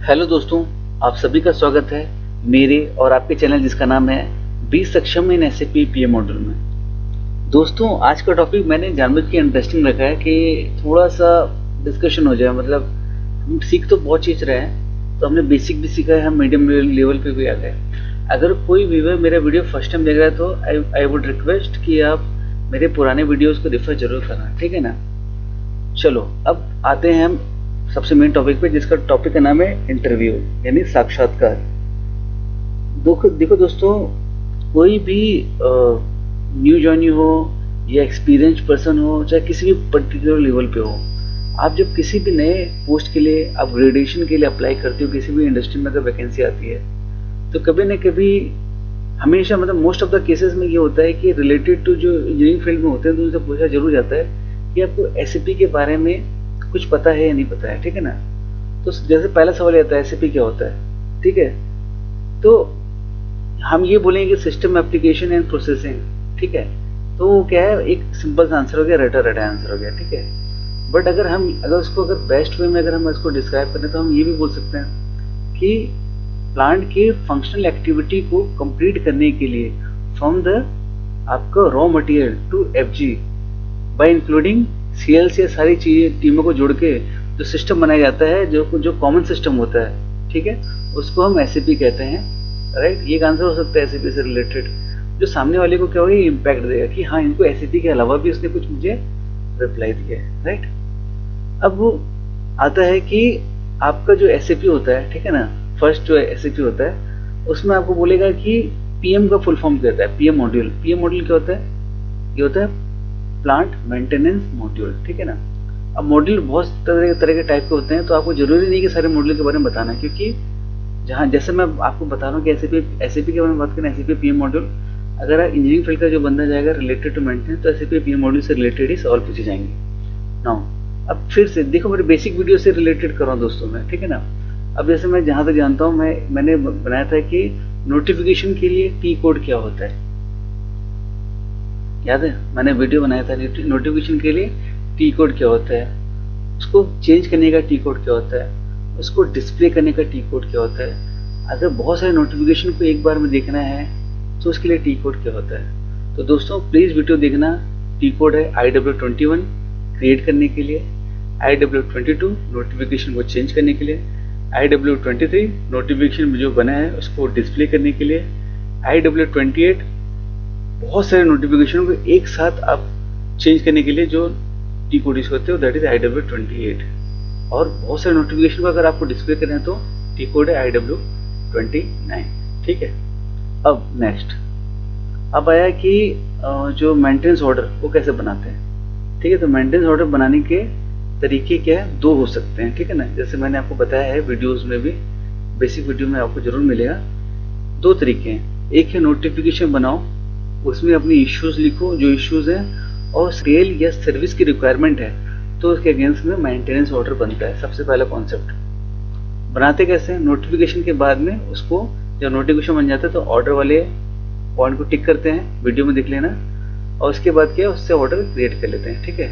Hello दोस्तों, आप सभी का स्वागत है मेरे और आपके चैनल जिसका नाम है बी सक्षम इन एसएपी पीएम मॉड्यूल में। दोस्तों, आज का टॉपिक मैंने जानबूझ के इंटरेस्टिंग रखा है कि थोड़ा सा डिस्कशन हो जाए। मतलब हम सीख तो बहुत चीज़ रहे हैं, तो हमने बेसिक भी सीखा है, हम मीडियम लेवल पे भी आ गए। अगर कोई व्यूअर मेरा वीडियो फर्स्ट टाइम देख रहा है तो आई वुड रिक्वेस्ट कि आप मेरे पुराने वीडियोज़ को रेफर जरूर करना, ठीक है ना। चलो अब आते हैं हम सबसे मेन टॉपिक पे, जिसका टॉपिक का नाम है इंटरव्यू यानी साक्षात्कार। देखो दोस्तों, कोई भी न्यू जॉइनी हो या एक्सपीरियंस पर्सन हो, चाहे किसी भी पर्टिकुलर लेवल पे हो, आप जब किसी भी नए पोस्ट के लिए अपग्रेडेशन के लिए अप्लाई करते हो, किसी भी इंडस्ट्री में अगर वैकेंसी आती है, तो कभी न कभी हमेशा मतलब मोस्ट ऑफ द केसेस में ये होता है कि रिलेटेड टू जो इंजीनियरिंग फील्ड में होते हैं, तो उनसे पूछा जरूर जाता है कि आपको एसएपी के बारे में कुछ पता है या नहीं पता है, ठीक है ना। तो जैसे पहला सवाल आता है एसएपी क्या होता है, ठीक है। तो हम ये बोलेंगे कि सिस्टम एप्लीकेशन एंड प्रोसेसिंग, ठीक है। तो वो क्या है, एक सिंपल सा आंसर हो गया, रटा आंसर हो गया, ठीक है। बट अगर उसको बेस्ट वे में अगर हम इसको डिस्क्राइब करें तो हम ये भी बोल सकते हैं कि प्लांट के फंक्शनल एक्टिविटी को कंप्लीट करने के लिए फ्रॉम द आपका raw material to FG by including CL से सारी चीजें टीमों को जोड़ के जो सिस्टम बनाया जाता है, जो कॉमन सिस्टम होता है, ठीक है, उसको हम एसएपी कहते हैं, राइट। ये एक आंसर हो सकता है एसएपी से रिलेटेड, जो सामने वाले को क्या होगा, इम्पैक्ट देगा कि हाँ, इनको एसएपी के अलावा भी उसने कुछ मुझे रिप्लाई दिया है, राइट। अब वो आता है कि आपका जो एसएपी होता है, ठीक है ना, फर्स्ट जो एसएपी होता है उसमें आपको बोलेगा कि पीएम का फुल फॉर्म क्या होता है, पीएम मॉड्यूल क्या होता है, ये होता है प्लांट मेंटेनेंस मॉड्यूल, ठीक है ना। अब मॉड्यूल बहुत तरह के टाइप के होते हैं, तो आपको जरूरी नहीं कि सारे मॉड्यूल के बारे में बताना, क्योंकि जैसे मैं आपको बता रहा हूँ कि एसएपी के बारे में बात करें, एसएपी पीएम मॉड्यूल, अगर इंजीनियरिंग फील्ड का जो बंदा जाएगा रिलेटेड टू मेंटेनेंस, तो एसएपी पीएम मॉड्यूल से रिलेटेड ही सवाल पूछे जाएंगे। नाउ अब फिर से देखो, मेरे बेसिक वीडियो से रिलेटेड कर रहा हूँ दोस्तों मैं, ठीक है ना। अब जैसे मैं जहाँ तक जानता हूँ, मैंने बनाया था कि नोटिफिकेशन के लिए टी कोड क्या होता है, याद है, मैंने वीडियो बनाया था नोटिफिकेशन के लिए टी कोड क्या होता है, उसको चेंज करने का टी कोड क्या होता है, उसको डिस्प्ले करने का टी कोड क्या होता है। अगर बहुत सारे नोटिफिकेशन को एक बार में देखना है तो उसके लिए टी कोड क्या होता है। तो दोस्तों प्लीज वीडियो देखना। टी कोड है IW21 क्रिएट करने के लिए, IW22 नोटिफिकेशन को चेंज करने के लिए, IW23 नोटिफिकेशन में जो बना है उसको डिस्प्ले करने के लिए, IW28 बहुत सारे नोटिफिकेशन को एक साथ आप चेंज करने के लिए जो टी कोड यूज करते हो, दैट इज IW28। और बहुत सारे नोटिफिकेशन को अगर आपको डिस्प्ले करना है तो टी कोड है IW29, ठीक है। अब नेक्स्ट अब आया कि जो मेंटेनेंस ऑर्डर वो कैसे बनाते हैं, ठीक है। तो मेंटेनेंस ऑर्डर बनाने के तरीके क्या है, दो हो सकते हैं, ठीक है ना। जैसे मैंने आपको बताया है वीडियोस में भी, बेसिक वीडियो में आपको जरूर मिलेगा। दो तरीके हैं, एक है नोटिफिकेशन बनाओ, उसमें अपनी इश्यूज लिखो जो इश्यूज हैं, और सेल या सर्विस की रिक्वायरमेंट है तो उसके अगेंस्ट में मेंटेनेंस ऑर्डर बनता है। सबसे पहला कॉन्सेप्ट बनाते कैसे, नोटिफिकेशन के बाद में उसको जब नोटिफिकेशन बन जाता है तो ऑर्डर वाले पॉइंट को टिक करते हैं, वीडियो में देख लेना, और उसके बाद क्या उससे ऑर्डर क्रिएट कर लेते हैं, ठीक है।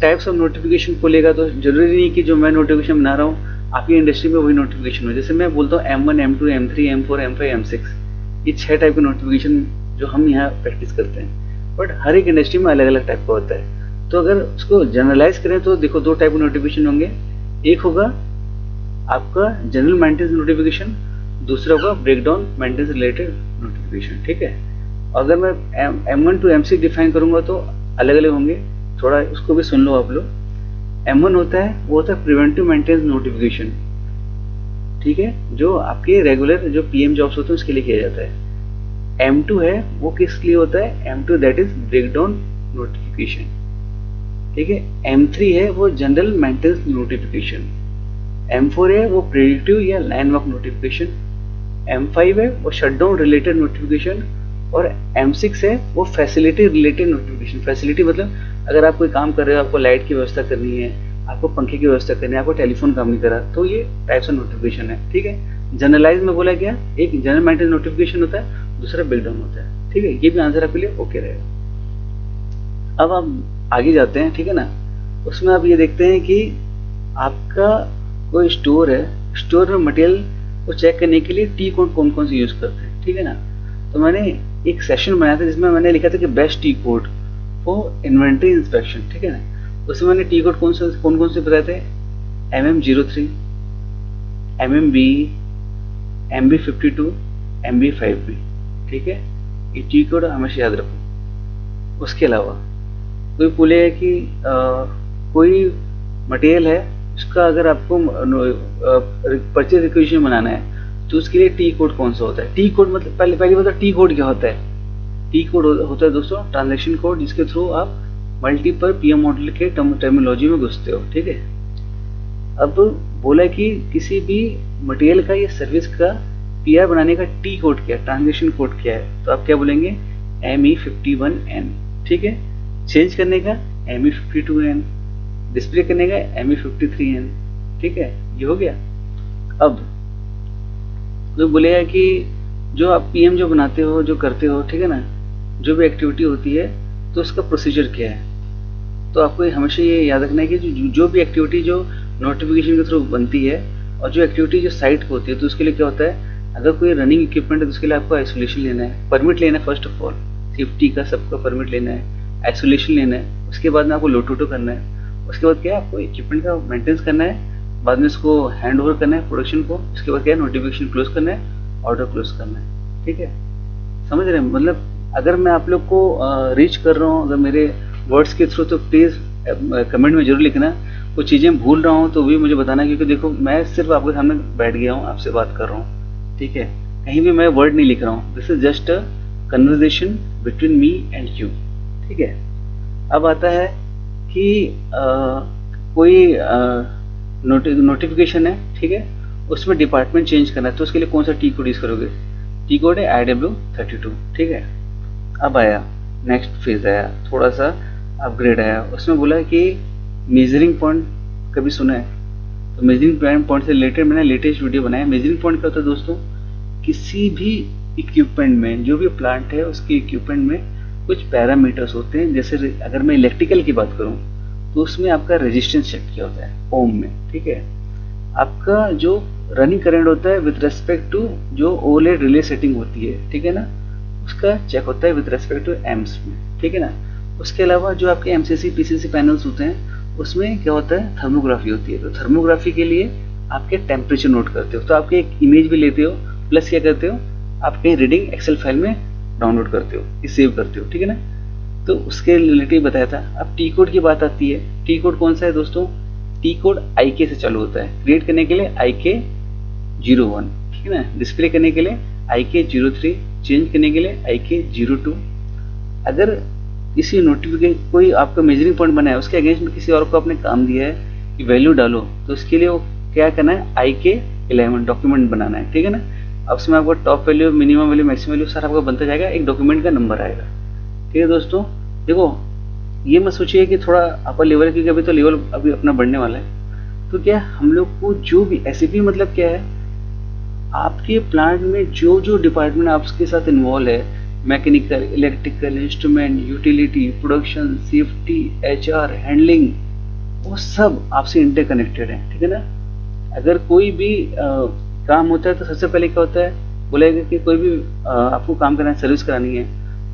टाइप्स ऑफ नोटिफिकेशन को लेगा तो जरूरी नहीं कि जो मैं नोटिफिकेशन बना रहा हूँ आपकी इंडस्ट्री में वही नोटिफिकेशन हो। जैसे मैं बोलता हूँ M1 M2 M3 M4 M5 M6, ये 6 टाइप के नोटिफिकेशन जो हम यहाँ प्रैक्टिस करते हैं, बट हर एक इंडस्ट्री में अलग अलग टाइप का होता है। तो अगर उसको जनरलाइज करें तो देखो दो टाइप के नोटिफिकेशन होंगे, एक होगा आपका जनरल मेंटेनेंस नोटिफिकेशन, दूसरा होगा ब्रेकडाउन मेंटेनेंस रिलेटेड नोटिफिकेशन, ठीक है। अगर मैं M1 to M6 डिफाइन करूंगा तो अलग अलग होंगे, थोड़ा उसको भी सुन लो आप लोग। M1 होता है, वो होता है प्रिवेंटिव मेंटेनेंस नोटिफिकेशन, ठीक है, जो आपके रेगुलर जो पीएम जॉब्स होते हैं उसके लिए किया जाता है। M2 है, वो किस लिए होता है, M2 that is breakdown notification, ठीक है। M3 है वो जनरल मेंटेनेंस नोटिफिकेशन, M4 है वो प्रेडिक्टिव या लाइन वर्क नोटिफिकेशन, M5 है वो शटडाउन रिलेटेड नोटिफिकेशन, और M6 है वो फैसिलिटी रिलेटेड नोटिफिकेशन। फैसिलिटी मतलब अगर आप कोई काम कर रहे हो, आपको लाइट की व्यवस्था करनी है, आपको पंखे की व्यवस्था करनी है, आपको टेलीफोन काम नहीं करा, तो ये टाइप्स ऑफ नोटिफिकेशन है, ठीक है। जनरलाइज में बोला गया, एक जनरल मेंटेनेंस नोटिफिकेशन होता है, दूसरा ब्रेकडाउन होता है, ठीक है। ये भी आंसर आपके लिए ओके रहेगा। अब हम आगे जाते हैं, ठीक है ना। उसमें आप ये देखते हैं कि आपका कोई स्टोर है, स्टोर में मटेरियल को चेक करने के लिए टी कोड कौन कौन से यूज करते हैं, ठीक है ना। तो मैंने एक सेशन बनाया था जिसमें मैंने लिखा था कि best T code for inventory inspection, ठीक है ना। उसमें मैंने टी कोड कौन कौन से बताए थे, MM03, MMB, MB52, MB5B, ठीक है। ये टी कोड हमेशा याद रखो। उसके अलावा कोई बोलेगा कि कोई मटेरियल है उसका अगर आपको परचेज रिक्वेजिशन बनाना है तो उसके लिए टी कोड कौन सा होता है। टी कोड मतलब पहले बता टी कोड क्या होता है। टी कोड होता है दोस्तों ट्रांजैक्शन कोड, जिसके थ्रू आप मल्टीपल पीएम मॉडल के टर्मिनोलॉजी में घुसते हो, ठीक है। अब बोला कि किसी भी मटेरियल का या सर्विस का पीआर बनाने का टी कोड क्या है, ट्रांजैक्शन कोड क्या है, तो आप क्या बोलेंगे ME51N, ठीक है। चेंज करने का ME52N, डिस्प्ले करने का ME53N, ठीक है। ये हो गया। अब तो बोलेगा कि जो आप पीएम जो बनाते हो, जो करते हो, ठीक है ना, जो भी एक्टिविटी होती है तो उसका प्रोसीजर क्या है। तो आपको हमेशा ये याद रखना है कि जो भी एक्टिविटी जो नोटिफिकेशन के थ्रू बनती है और जो एक्टिविटी जो साइट को होती है तो उसके लिए क्या होता है, अगर कोई रनिंग इक्विपमेंट है तो उसके लिए आपको आइसोलेशन लेना है, परमिट लेना है, फर्स्ट ऑफ ऑल सेफ्टी का सबका परमिट लेना है, आइसोलेशन लेना है, उसके बाद में आपको लोटो करना है, उसके बाद क्या है आपको इक्विपमेंट का मेंटेनेंस करना है, बाद में उसको हैंड ओवर करना है प्रोडक्शन को, उसके बाद क्या है नोटिफिकेशन क्लोज करना है, ऑर्डर क्लोज करना है, ठीक है। समझ रहे हैं, मतलब अगर मैं आप लोग को रीच कर रहा हूँ अगर मेरे वर्ड्स के थ्रू तो प्लीज़ कमेंट में जरूर लिखना। कुछ चीज़ें भूल रहा हूँ तो भी मुझे बताना, क्योंकि देखो मैं सिर्फ आपके सामने बैठ गया हूँ, आपसे बात कर रहा हूँ, ठीक है। कहीं भी मैं वर्ड नहीं लिख रहा हूँ, this is just a conversation between me and you, ठीक है। अब आता है कि कोई नोटिफिकेशन है, ठीक है, उसमें डिपार्टमेंट चेंज करना है तो उसके लिए कौन सा टी कोड यूज करोगे। टी कोड है IW32, ठीक है। अब आया नेक्स्ट फेज, आया थोड़ा सा अपग्रेड आया, उसमें बोला कि मेजरिंग पॉइंट कभी सुना है, तो मेजरिंग पॉइंट से रिलेटेड मैंने लेटेस्ट वीडियो बनाया। मेजरिंग पॉइंट क्या होता है दोस्तों, किसी भी इक्विपमेंट में, जो भी प्लांट है उसके इक्विपमेंट में कुछ पैरामीटर्स होते हैं। जैसे अगर मैं इलेक्ट्रिकल की बात करूं तो उसमें आपका रेजिस्टेंस चेक किया होता है ओम में, ठीक है। आपका जो रनिंग करंट होता है विद रेस्पेक्ट टू जो ओलेड रिले सेटिंग होती है, ठीक है ना, उसका चेक होता है विद रेस्पेक्ट टू एम्स में, ठीक है ना। उसके अलावा जो आपके MCC PCC पैनल्स होते हैं उसमें क्या होता है थर्मोग्राफी होती है। तो थर्मोग्राफी के लिए आपके टेम्परेचर नोट करते हो, तो आपके एक इमेज भी लेते हो, प्लस क्या करते हो आप कहीं रीडिंग एक्सेल फाइल में डाउनलोड करते हो, सेव करते हो, ठीक है ना। तो उसके रिलेटेड बताया था। अब टी कोड की बात आती है, टी कोड कौन सा है दोस्तों, टी कोड IK से चालू होता है। क्रिएट करने के लिए IK01, ठीक है ना, डिस्प्ले करने के लिए IK03, चेंज करने के लिए IK02। अगर किसी नोटिफिकेशन कोई आपका मेजरिंग पॉइंट बना है उसके अगेंस्ट में किसी और को आपने काम दिया है कि वैल्यू डालो, तो उसके लिए वो क्या करना है IK11 डॉक्यूमेंट बनाना है, ठीक है ना। अब उसमें आपको top value, minimum value, maximum value सारा आपका बनता जाएगा, एक डॉक्यूमेंट का नंबर आएगा, ठीक है दोस्तों। देखो ये मत सोचिए कि थोड़ा अपर लेवल, क्योंकि अभी तो लेवल अभी अपना बढ़ने वाला है। तो क्या हम लोग को जो भी SAP मतलब क्या है, आपके प्लांट में जो जो डिपार्टमेंट आपके साथ इन्वॉल्व है, mechanical, electrical, instrument, utility, production, safety, HR, handling, वो सब आपसे इंटरकनेक्टेड है, ठीक है ना। अगर कोई भी काम होता है तो सबसे पहले क्या होता है, बोलेगा कि कोई भी आपको काम करना है, सर्विस करानी है,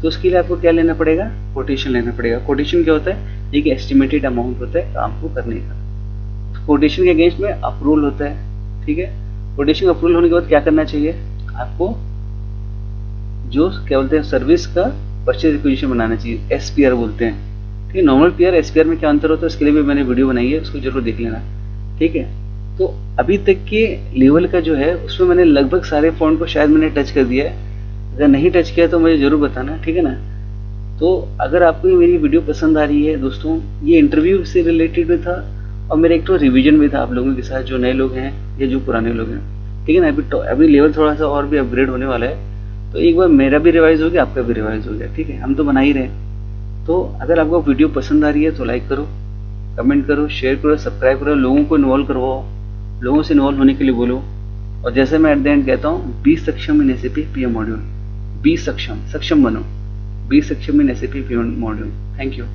तो उसके लिए आपको क्या लेना पड़ेगा, कोटेशन लेना पड़ेगा। कोटेशन क्या होता है, एक एस्टिमेटेड अमाउंट होता है काम को करने का। कोटेशन के अगेंस्ट में अप्रूवल होता है, ठीक है। कोटेशन अप्रूवल होने के बाद क्या करना चाहिए आपको, जो क्या बोलते हैं सर्विस का परचेज रिक्वेजिशन बनाना चाहिए, SPR बोलते हैं, ठीक है। नॉर्मल PR SPR में क्या अंतर होता है उसके लिए भी मैंने वीडियो बनाई है, उसको जरूर देख लेना, ठीक है। तो अभी तक के लेवल का जो है उसमें मैंने लगभग सारे पॉइंट को शायद मैंने टच कर दिया है। अगर नहीं टच किया तो मुझे जरूर बताना, ठीक है ना। तो अगर आपको ये मेरी वीडियो पसंद आ रही है दोस्तों, ये इंटरव्यू से रिलेटेड भी था और मेरा एक तो रिवीजन भी था आप लोगों के साथ, जो नए लोग हैं या जो पुराने लोग हैं, ठीक है ना। अभी लेवल थोड़ा सा और भी अपग्रेड होने वाला है, तो एक बार मेरा भी रिवाइज हो गया, आपका भी रिवाइज हो गया, ठीक है। हम तो बना ही रहे। तो अगर आपको वीडियो पसंद आ रही है तो लाइक करो, कमेंट करो, शेयर करो, सब्सक्राइब करो, लोगों को इन्वॉल्व करवाओ, लोगों से इन्वॉल्व होने के लिए बोलो। और जैसे मैं एट द एंड कहता हूँ, बी सक्षम इन SAP PM मॉड्यूल, बी सक्षम बनो, बी सक्षम इन SAP PM module. Thank you.